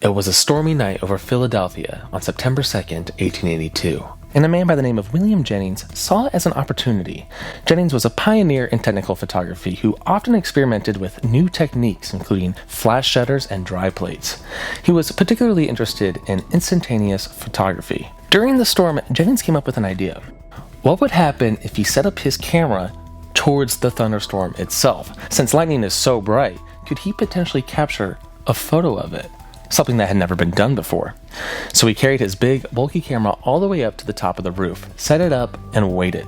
It was a stormy night over Philadelphia on September 2nd, 1882, and a man by the name of William Jennings saw it as an opportunity. Jennings was a pioneer in technical photography who often experimented with new techniques, including flash shutters and dry plates. He was particularly interested in instantaneous photography. During the storm, Jennings came up with an idea. What would happen if he set up his camera towards the thunderstorm itself? Since lightning is so bright, could he potentially capture a photo of it? Something that had never been done before. So he carried his big, bulky camera all the way up to the top of the roof, set it up, and waited.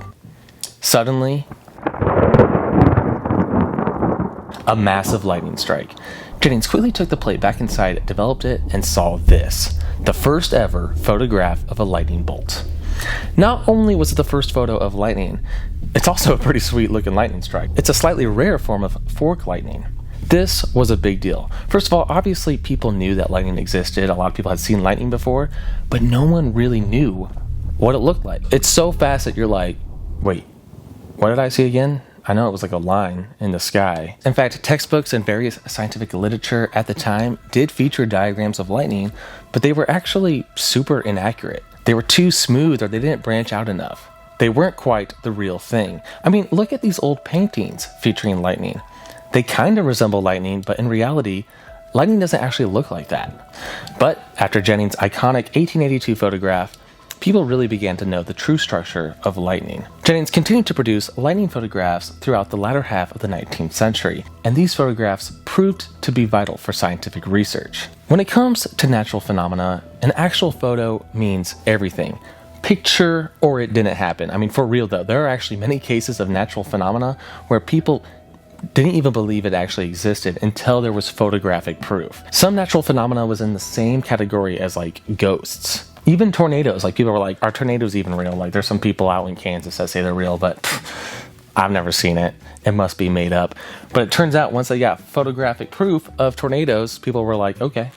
Suddenly, a massive lightning strike. Jennings quickly took the plate back inside, developed it, and saw this, the first ever photograph of a lightning bolt. Not only was it the first photo of lightning, it's also a pretty sweet looking lightning strike. It's a slightly rare form of fork lightning. This was a big deal. First of all, obviously people knew that lightning existed. A lot of people had seen lightning before, but no one really knew what it looked like. It's so fast that you're like, wait, what did I see again? I know it was like a line in the sky. In fact, textbooks and various scientific literature at the time did feature diagrams of lightning, but they were actually super inaccurate. They were too smooth, or they didn't branch out enough. They weren't quite the real thing. I mean, look at these old paintings featuring lightning. They kind of resemble lightning, but in reality, lightning doesn't actually look like that. But after Jennings' iconic 1882 photograph, people really began to know the true structure of lightning. Jennings continued to produce lightning photographs throughout the latter half of the 19th century, and these photographs proved to be vital for scientific research. When it comes to natural phenomena, an actual photo means everything. Picture or it didn't happen. I mean, for real though, there are actually many cases of natural phenomena where people didn't even believe it actually existed until there was photographic proof. Some natural phenomena was in the same category as like ghosts. Even tornadoes, like people were like, are tornadoes even real? Like there's some people out in Kansas that say they're real, but I've never seen it. It must be made up. But it turns out once they got photographic proof of tornadoes, people were like, okay,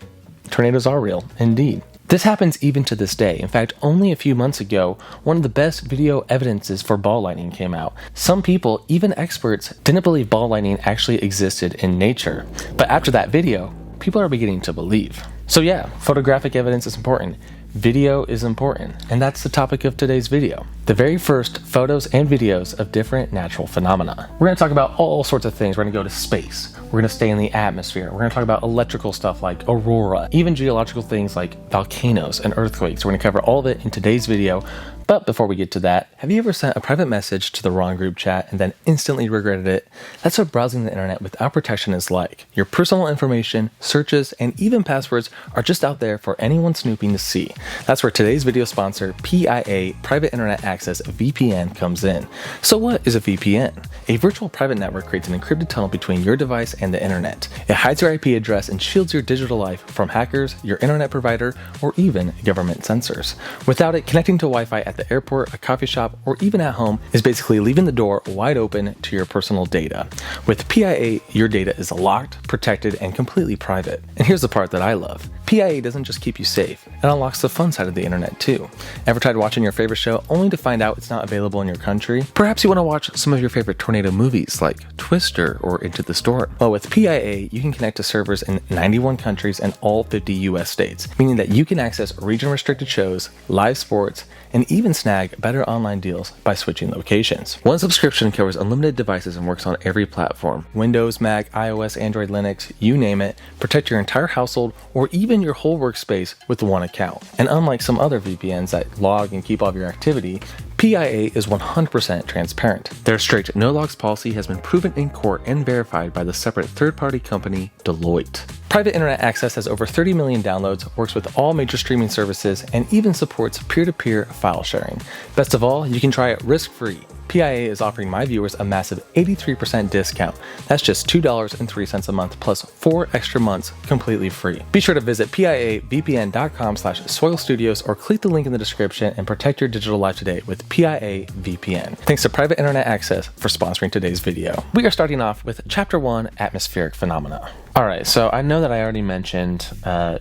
tornadoes are real, indeed. This happens even to this day. In fact, only a few months ago, one of the best video evidences for ball lightning came out. Some people, even experts, didn't believe ball lightning actually existed in nature. But after that video, people are beginning to believe. So yeah, photographic evidence is important. Video is important, and that's the topic of today's video. The very first photos and videos of different natural phenomena. We're going to talk about all sorts of things. We're going to go to space. We're going to stay in the atmosphere. We're going to talk about electrical stuff like aurora, even geological things like volcanoes and earthquakes. We're going to cover all of it in today's video. But before we get to that, have you ever sent a private message to the wrong group chat and then instantly regretted it? That's what browsing the internet without protection is like. Your personal information, searches, and even passwords are just out there for anyone snooping to see. That's where today's video sponsor, PIA, Private Internet Access VPN, comes in. So what is a VPN? A virtual private network creates an encrypted tunnel between your device and the internet. It hides your IP address and shields your digital life from hackers, your internet provider, or even government censors. Without it, connecting to Wi-Fi at the airport, a coffee shop, or even at home is basically leaving the door wide open to your personal data. With PIA, your data is locked, protected, and completely private. And here's the part that I love. PIA doesn't just keep you safe, it unlocks the fun side of the internet too. Ever tried watching your favorite show only to find out it's not available in your country? Perhaps you want to watch some of your favorite tornado movies like Twister or Into the Storm. Well, with PIA, you can connect to servers in 91 countries and all 50 US states, meaning that you can access region-restricted shows, live sports, and even snag better online deals by switching locations. One subscription covers unlimited devices and works on every platform. Windows, Mac, iOS, Android, Linux, you name it. Protect your entire household or even your whole workspace with one account. And unlike some other VPNs that log and keep all of your activity, PIA is 100% transparent. Their strict no-logs policy has been proven in court and verified by the separate third-party company Deloitte. Private Internet Access has over 30 million downloads, works with all major streaming services, and even supports peer-to-peer file sharing. Best of all, you can try it risk-free. PIA is offering my viewers a massive 83% discount. That's just $2.03 a month plus 4 extra months completely free. Be sure to visit piavpn.com/soilstudios or click the link in the description and protect your digital life today with PIA VPN. Thanks to Private Internet Access for sponsoring today's video. We are starting off with Chapter 1, Atmospheric Phenomena. Alright, so I know that I already mentioned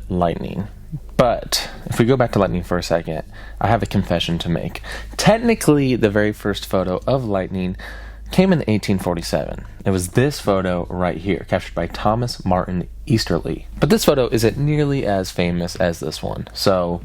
lightning. But if we go back to lightning for a second, I have a confession to make. Technically, the very first photo of lightning came in 1847. It was this photo right here, captured by Thomas Martin Easterly. But this photo isn't nearly as famous as this one. So,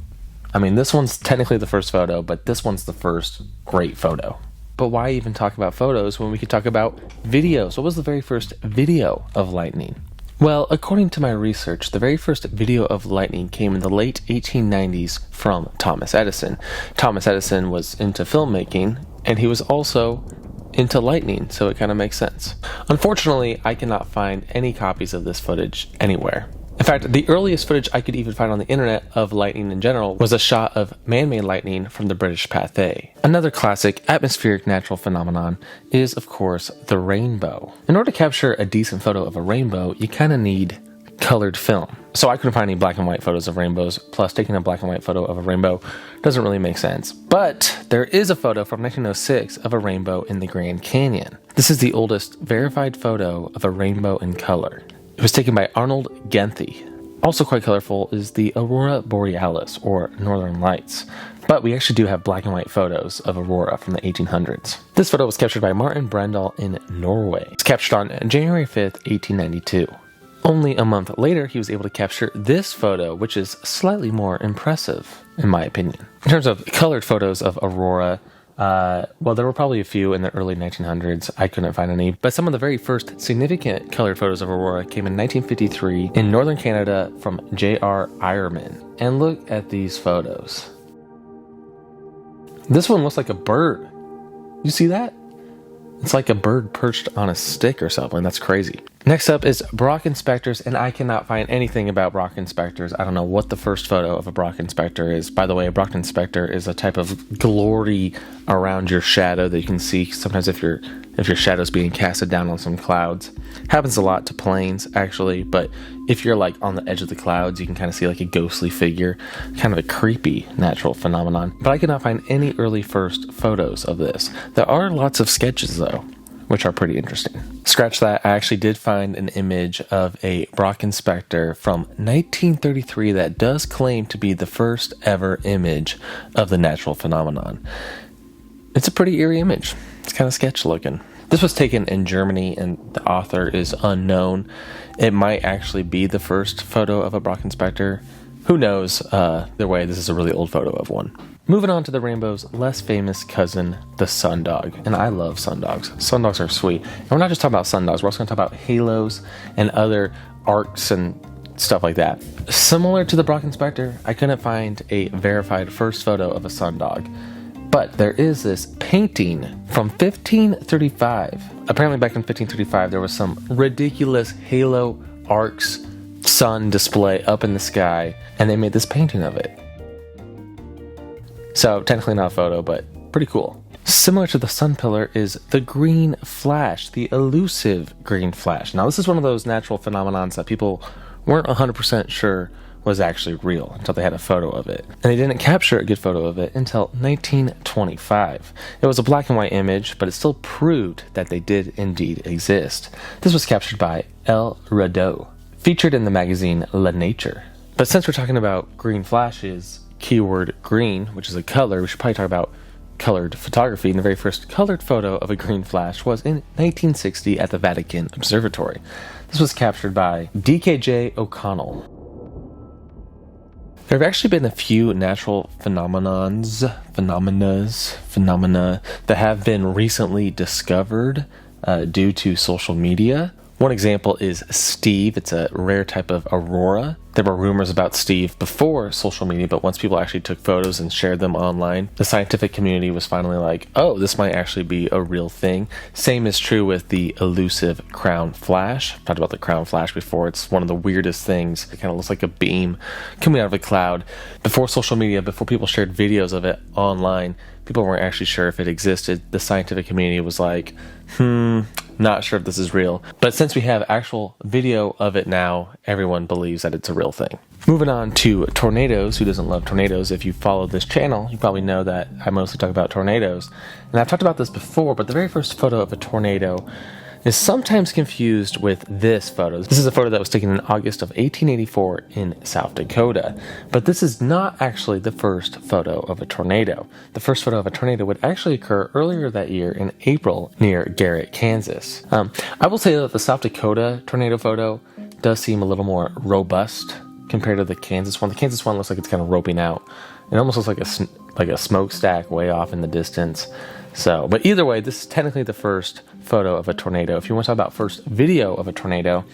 I mean, this one's technically the first photo, but this one's the first great photo. But why even talk about photos when we could talk about videos? What was the very first video of lightning? Well, according to my research, the very first video of lightning came in the late 1890s from Thomas Edison. Thomas Edison was into filmmaking, and he was also into lightning, so it kind of makes sense. Unfortunately, I cannot find any copies of this footage anywhere. In fact, the earliest footage I could even find on the internet of lightning in general was a shot of man-made lightning from the British Pathé. Another classic atmospheric natural phenomenon is, of course, the rainbow. In order to capture a decent photo of a rainbow, you kind of need colored film. So I couldn't find any black and white photos of rainbows, plus taking a black and white photo of a rainbow doesn't really make sense. But there is a photo from 1906 of a rainbow in the Grand Canyon. This is the oldest verified photo of a rainbow in color. It was taken by Arnold Genthy. Also quite colorful is the Aurora Borealis, or Northern Lights. But we actually do have black and white photos of Aurora from the 1800s. This photo was captured by Martin Brendel in Norway. It's captured on January 5th, 1892. Only a month later, he was able to capture this photo, which is slightly more impressive, in my opinion. In terms of colored photos of Aurora, well, there were probably a few in the early 1900s. I couldn't find any, but some of the very first significant colored photos of Aurora came in 1953 in northern Canada from J.R. Ironman. And look at these photos. This one looks like a bird. You see that? It's like a bird perched on a stick or something. That's crazy. Next up is Brocken specters, and I cannot find anything about Brocken specters. I don't know what the first photo of a Brocken specter is. By the way, a Brocken specter is a type of glory around your shadow that you can see sometimes if your shadow's being casted down on some clouds. Happens a lot to planes, actually, but if you're like on the edge of the clouds, you can kind of see like a ghostly figure. Kind of a creepy natural phenomenon. But I cannot find any early first photos of this. There are lots of sketches, though, which are pretty interesting. Scratch that, I actually did find an image of a Brocken specter from 1933 that does claim to be the first ever image of the natural phenomenon. It's a pretty eerie image. It's kind of sketch looking. This was taken in Germany, and the author is unknown. It might actually be the first photo of a Brocken specter. Who knows? Either way, this is a really old photo of one. Moving on to the rainbow's less famous cousin, the sundog. And I love sundogs. Sundogs are sweet. And we're not just talking about sundogs, we're also going to talk about halos and other arcs and stuff like that. Similar to the Brocken specter, I couldn't find a verified first photo of a sundog. But there is this painting from 1535. Apparently back in 1535, there was some ridiculous halo arcs sun display up in the sky, and they made this painting of it. So technically not a photo, but pretty cool. Similar to the sun pillar is the green flash, the elusive green flash. Now this is one of those natural phenomenons that people weren't 100% sure was actually real until they had a photo of it. And they didn't capture a good photo of it until 1925. It was a black and white image, but it still proved that they did indeed exist. This was captured by L. Radeau, featured in the magazine La Nature. But since we're talking about green flashes, keyword green, which is a color, we should probably talk about colored photography. And the very first colored photo of a green flash was in 1960 at the Vatican Observatory. This was captured by D.K.J. O'Connell. There have actually been a few natural phenomena that have been recently discovered due to social media. One example is Steve. It's a rare type of aurora. There were rumors about Steve before social media, but once people actually took photos and shared them online, the scientific community was finally like, oh, this might actually be a real thing. Same is true with the elusive crown flash. I've talked about the crown flash before. It's one of the weirdest things. It kind of looks like a beam coming out of a cloud. Before social media, before people shared videos of it online, people weren't actually sure if it existed. The scientific community was like, not sure if this is real. But since we have actual video of it now, everyone believes that it's a real thing. Moving on to tornadoes. Who doesn't love tornadoes? If you follow this channel, you probably know that I mostly talk about tornadoes. And I've talked about this before, but the very first photo of a tornado is sometimes confused with this photo. This is a photo that was taken in August of 1884 in South Dakota, but this is not actually the first photo of a tornado. The first photo of a tornado would actually occur earlier that year in April near Garrett, Kansas. I will say that the South Dakota tornado photo does seem a little more robust compared to the Kansas one. The Kansas one looks like it's kind of roping out. It almost looks like a smokestack way off in the distance. So, but either way, this is technically the first photo of a tornado. If you want to talk about first video of a tornado,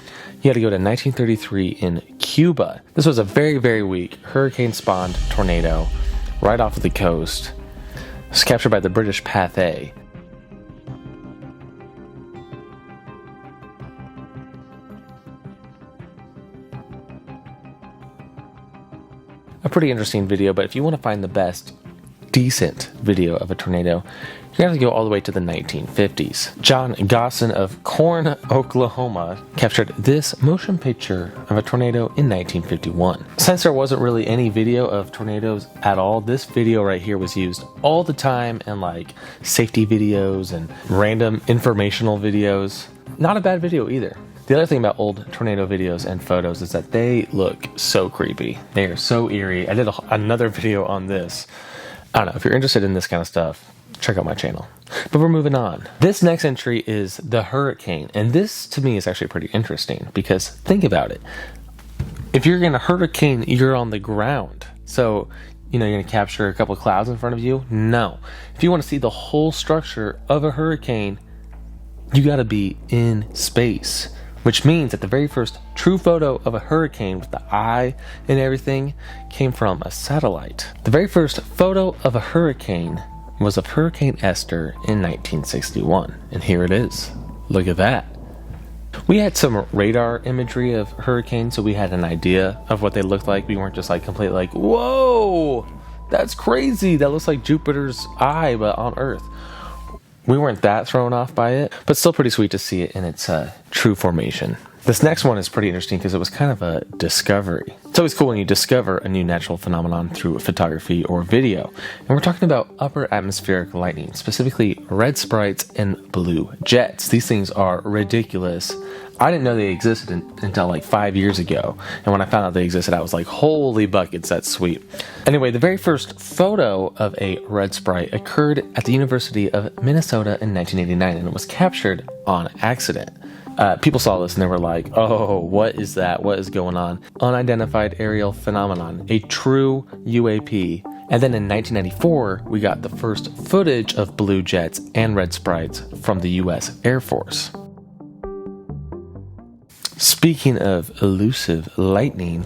you got to go to 1933 in Cuba. This was a very, very weak hurricane-spawned tornado right off of the coast. It was captured by the British Pathé. A pretty interesting video, but if you want to find the best decent video of a tornado, you're going to have to go all the way to the 1950s. John Gosson of Corn, Oklahoma, captured this motion picture of a tornado in 1951. Since there wasn't really any video of tornadoes at all, this video right here was used all the time in like safety videos and random informational videos. Not a bad video either. The other thing about old tornado videos and photos is that they look so creepy. They are so eerie. I did another video on this. I don't know, if you're interested in this kind of stuff, check out my channel. But we're moving on. This next entry is the hurricane. And this, to me, is actually pretty interesting because think about it. If you're in a hurricane, you're on the ground. So, you're going to capture a couple of clouds in front of you? No. If you want to see the whole structure of a hurricane, you got to be in space. Which means that the very first true photo of a hurricane with the eye and everything came from a satellite. The very first photo of a hurricane was of Hurricane Esther in 1961. And here it is. Look at that. We had some radar imagery of hurricanes, so we had an idea of what they looked like. We weren't just like completely like, whoa, that's crazy. That looks like Jupiter's eye, but on Earth. We weren't that thrown off by it, but still pretty sweet to see it in its true formation. This next one is pretty interesting because it was kind of a discovery. It's always cool when you discover a new natural phenomenon through photography or video. And we're talking about upper atmospheric lightning, specifically red sprites and blue jets. These things are ridiculous. I didn't know they existed until like 5 years ago. And when I found out they existed, I was like, holy buckets, that's sweet. Anyway, the very first photo of a red sprite occurred at the University of Minnesota in 1989, and it was captured on accident. People saw this and they were like, oh, what is that? What is going on? Unidentified aerial phenomenon, a true UAP. And then in 1994, we got the first footage of blue jets and red sprites from the US Air Force. Speaking of elusive lightning,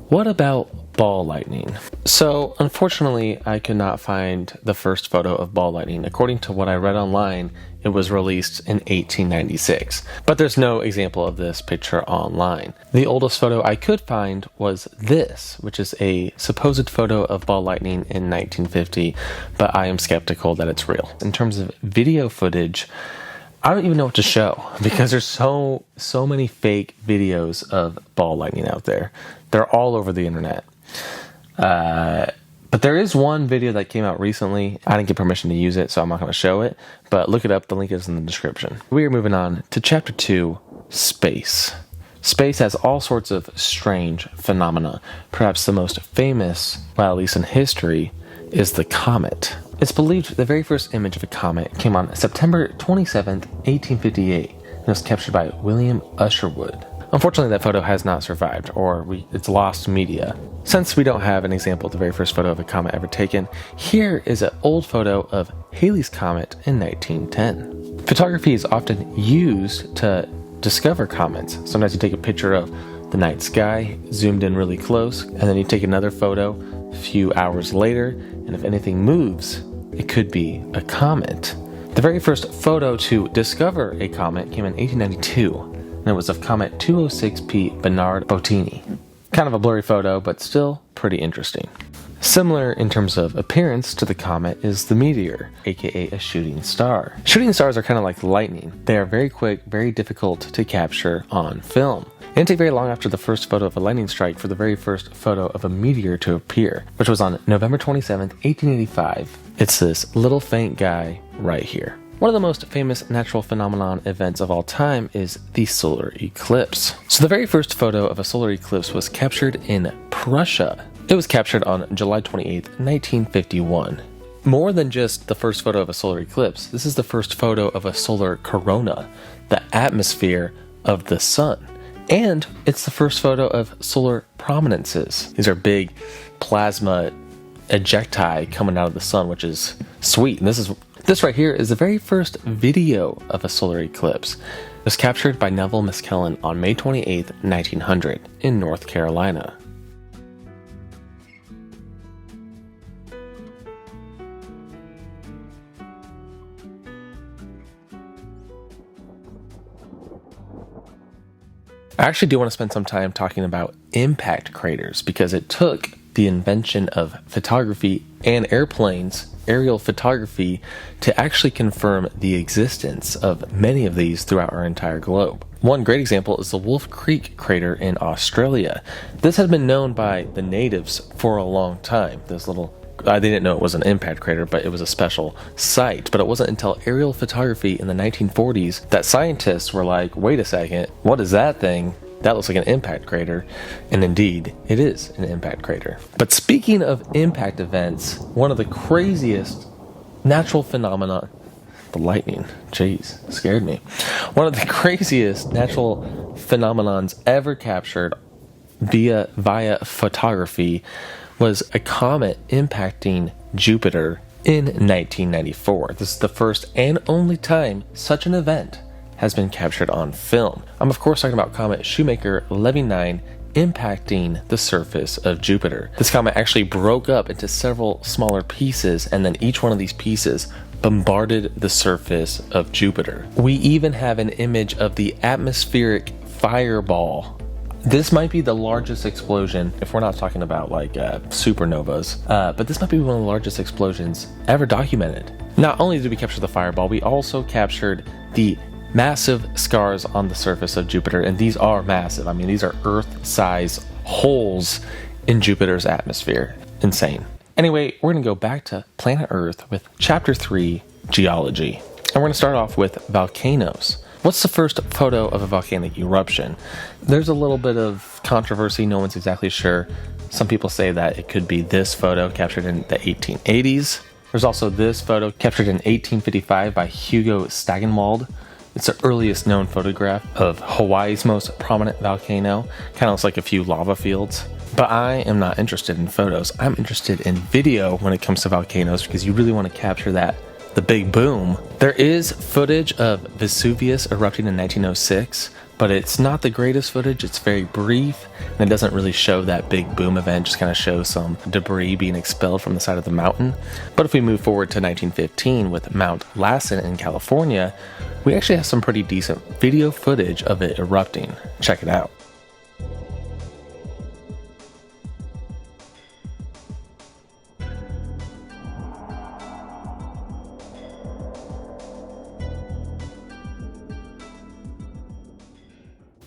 what about ball lightning? So, unfortunately, I could not find the first photo of ball lightning. According to what I read online, it was released in 1896. But there's no example of this picture online. The oldest photo I could find was this, which is a supposed photo of ball lightning in 1950, but I am skeptical that it's real. In terms of video footage, I don't even know what to show because there's so many fake videos of ball lightning out there. They're all over the internet. But there is one video that came out recently. I didn't get permission to use it, so I'm not going to show it. But look it up. The link is in the description. We are moving on to Chapter 2, Space. Space has all sorts of strange phenomena. Perhaps the most famous, well, at least in history, is the comet. It's believed the very first image of a comet came on September 27th, 1858, and was captured by William Usherwood. Unfortunately, that photo has not survived, or it's lost media. Since we don't have an example of the very first photo of a comet ever taken, here is an old photo of Halley's Comet in 1910. Photography is often used to discover comets. Sometimes you take a picture of the night sky, zoomed in really close, and then you take another photo a few hours later, and if anything moves, it could be a comet. The very first photo to discover a comet came in 1892, and it was of Comet 206P Bernard Bottini. Kind of a blurry photo, but still pretty interesting. Similar in terms of appearance to the comet is the meteor, aka a shooting star. Shooting stars are kind of like lightning. They are very quick, very difficult to capture on film. It didn't take very long after the first photo of a lightning strike for the very first photo of a meteor to appear, which was on November 27th, 1885. It's this little faint guy right here. One of the most famous natural phenomenon events of all time is the solar eclipse. So the very first photo of a solar eclipse was captured in Prussia. It was captured on July 28, 1951. More than just the first photo of a solar eclipse, this is the first photo of a solar corona, the atmosphere of the sun. And it's the first photo of solar prominences. These are big plasma ejecti coming out of the sun, which is sweet. And this right here is the very first video of a solar eclipse. It was captured by Neville Maskelyne on May 28, 1900 in North Carolina. I actually do want to spend some time talking about impact craters because it took the invention of photography and aerial photography, to actually confirm the existence of many of these throughout our entire globe. One great example is the Wolf Creek crater in Australia. This had been known by the natives for a long time. They didn't know it was an impact crater, but it was a special site. But it wasn't until aerial photography in the 1940s that scientists were like, wait a second, what is that thing? That looks like an impact crater. And indeed, it is an impact crater. But speaking of impact events, one of the craziest natural phenomena, the lightning, jeez, scared me. One of the craziest natural phenomenons ever captured via photography was a comet impacting Jupiter in 1994. This is the first and only time such an event has been captured on film. I'm of course talking about Comet Shoemaker-Levy 9 impacting the surface of Jupiter. This comet actually broke up into several smaller pieces, and then each one of these pieces bombarded the surface of Jupiter. We even have an image of the atmospheric fireball. This might be the largest explosion, if we're not talking about like supernovas, but this might be one of the largest explosions ever documented. Not only did we capture the fireball, we also captured the massive scars on the surface of Jupiter, and these are massive. I mean, these are Earth-size holes in Jupiter's atmosphere. Insane. Anyway, we're going to go back to planet Earth with Chapter 3, Geology. And we're going to start off with volcanoes. What's the first photo of a volcanic eruption? There's a little bit of controversy. No one's exactly sure. Some people say that it could be this photo captured in the 1880s. There's also this photo captured in 1855 by Hugo Stagenwald. It's the earliest known photograph of Hawaii's most prominent volcano. Kind of looks like a few lava fields. But I am not interested in photos. I'm interested in video when it comes to volcanoes, because you really want to capture the big boom. There is footage of Vesuvius erupting in 1906, but it's not the greatest footage. It's very brief, and it doesn't really show that big boom event. Just kind of shows some debris being expelled from the side of the mountain. But if we move forward to 1915 with Mount Lassen in California, we actually have some pretty decent video footage of it erupting. Check it out.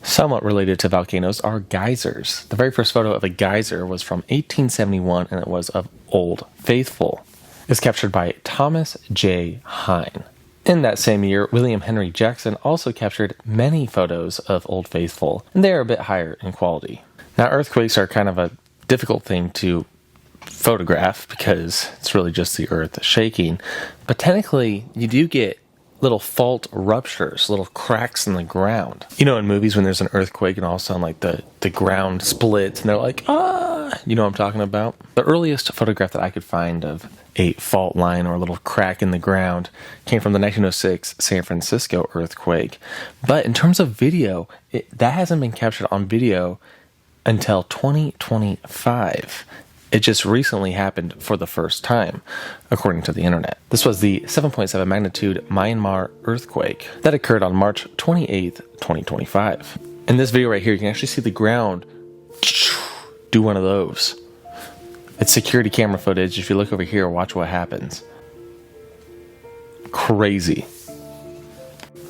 Somewhat related to volcanoes are geysers. The very first photo of a geyser was from 1871, and it was of Old Faithful. It's captured by Thomas J. Hine. In that same year, William Henry Jackson also captured many photos of Old Faithful, and they are a bit higher in quality. Now, earthquakes are kind of a difficult thing to photograph because it's really just the earth shaking, but technically you do get little fault ruptures, little cracks in the ground. You know, in movies when there's an earthquake and all of a sudden like the ground splits and they're like, ah, you know what I'm talking about? The earliest photograph that I could find of a fault line or a little crack in the ground came from the 1906 San Francisco earthquake. But in terms of video, that hasn't been captured on video until 2025. It just recently happened for the first time, according to the internet. This was the 7.7 magnitude Myanmar earthquake that occurred on March 28th, 2025. In this video right here, you can actually see the ground do one of those. It's security camera footage. If you look over here, watch what happens. Crazy.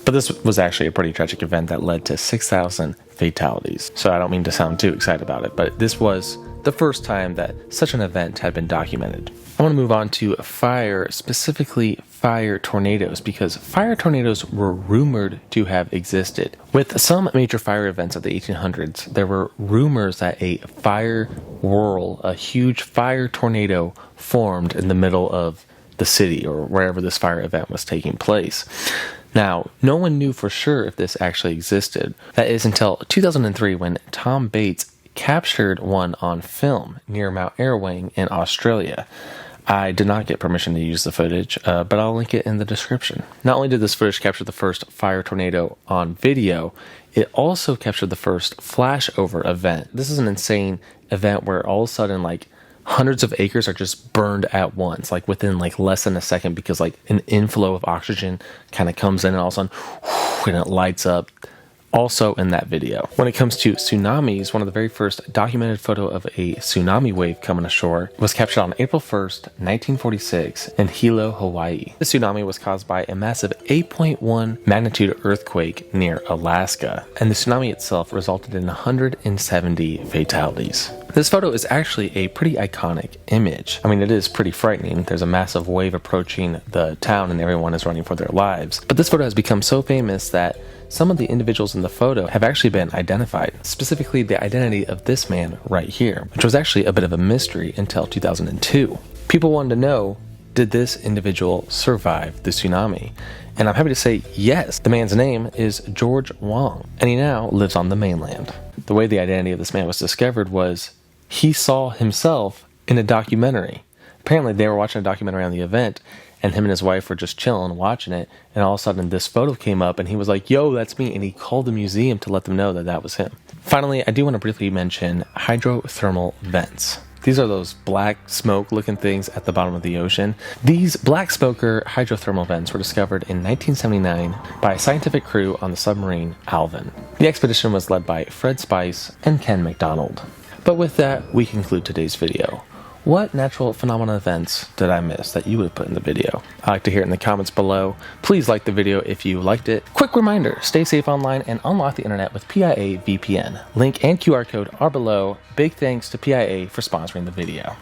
But this was actually a pretty tragic event that led to 6,000 fatalities. So I don't mean to sound too excited about it, but this was the first time that such an event had been documented. I want to move on to fire, specifically fire tornadoes, because fire tornadoes were rumored to have existed. With some major fire events of the 1800s, there were rumors that a fire whirl, a huge fire tornado, formed in the middle of the city or wherever this fire event was taking place. Now, no one knew for sure if this actually existed. That is until 2003 when Tom Bates captured one on film near Mount Airwang in Australia. I did not get permission to use the footage, but I'll link it in the description. Not only did this footage capture the first fire tornado on video, it also captured the first flashover event. This is an insane event where all of a sudden, like, hundreds of acres are just burned at once, like within like less than a second, because like an inflow of oxygen kind of comes in and all of a sudden, and it lights up. Also in that video. When it comes to tsunamis, one of the very first documented photo of a tsunami wave coming ashore was captured on April 1st, 1946 in Hilo, Hawaii. The tsunami was caused by a massive 8.1 magnitude earthquake near Alaska, and the tsunami itself resulted in 170 fatalities. This photo is actually a pretty iconic image. I mean, it is pretty frightening. There's a massive wave approaching the town and everyone is running for their lives. But this photo has become so famous that some of the individuals in the photo have actually been identified, specifically the identity of this man right here, which was actually a bit of a mystery until 2002. People wanted to know, did this individual survive the tsunami? And I'm happy to say yes. The man's name is George Wong, and he now lives on the mainland. The way the identity of this man was discovered was he saw himself in a documentary. Apparently they were watching a documentary on the event, and him and his wife were just chilling, watching it, and all of a sudden this photo came up, and he was like, yo, that's me, and he called the museum to let them know that that was him. Finally, I do want to briefly mention hydrothermal vents. These are those black smoke-looking things at the bottom of the ocean. These black smoker hydrothermal vents were discovered in 1979 by a scientific crew on the submarine Alvin. The expedition was led by Fred Spice and Ken McDonald. But with that, we conclude today's video. What natural phenomena events did I miss that you would have put in the video? I'd like to hear it in the comments below. Please like the video if you liked it. Quick reminder, stay safe online and unlock the internet with PIA VPN. Link and QR code are below. Big thanks to PIA for sponsoring the video.